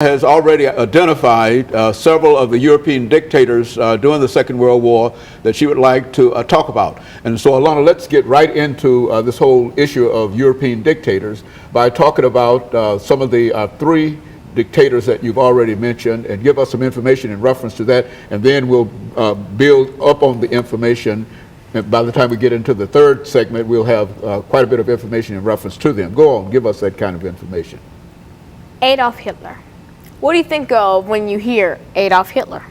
Has already identified several of the European dictators during the Second World War that she would like to talk about. And so, Alana, let's get right into this whole issue of European dictators by talking about some of the three dictators that you've already mentioned, and give us some information in reference to that, and then we'll build up on the information. And by the time we get into the third segment, we'll have quite a bit of information in reference to them. Go on, give us that kind of information. Adolf Hitler. What do you think of when you hear Adolf Hitler?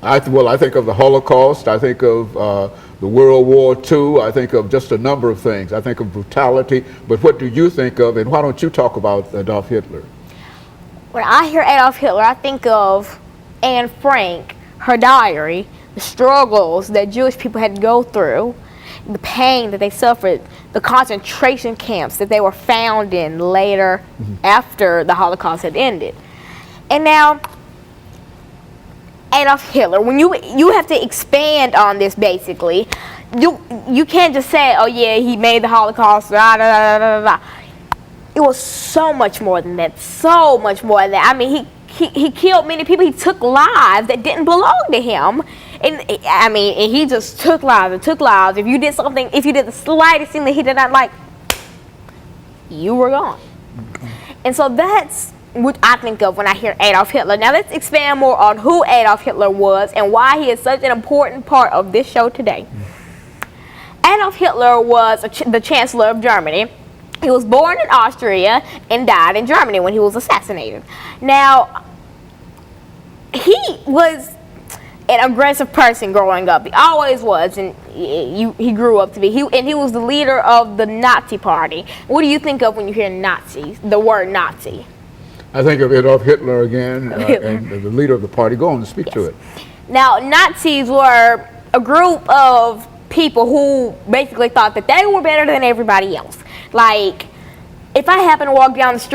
Well, I think of the Holocaust. I think of the World War II. I think of just a number of things. I think of brutality. But what do you think of, and why don't you talk about Adolf Hitler? When I hear Adolf Hitler, I think of Anne Frank, her diary, the struggles that Jewish people had to go through, the pain that they suffered, the concentration camps that they were found in later after the Holocaust had ended. And now, Adolf Hitler, when you have to expand on this basically, you can't just say, oh yeah, he made the Holocaust, da, da, da, da, da. It was so much more than that, so much more than that. I mean, he killed many people. He took lives that didn't belong to him. And I mean, and he just took lives and took lives. If you did something, if you did the slightest thing that he did not like, you were gone. And so that's what I think of when I hear Adolf Hitler. Now let's expand more on who Adolf Hitler was and why he is such an important part of this show today. Adolf Hitler was the Chancellor of Germany. He was born in Austria and died in Germany when he was assassinated. Now, he was an aggressive person growing up. He always was, and he grew up to be. He was the leader of the Nazi Party. What do you think of when you hear Nazi, the word Nazi? I think of Adolf Hitler again, and the leader of the party. Go on and speak to it. Now, Nazis were a group of people who basically thought that they were better than everybody else. Like, if I happen to walk down the street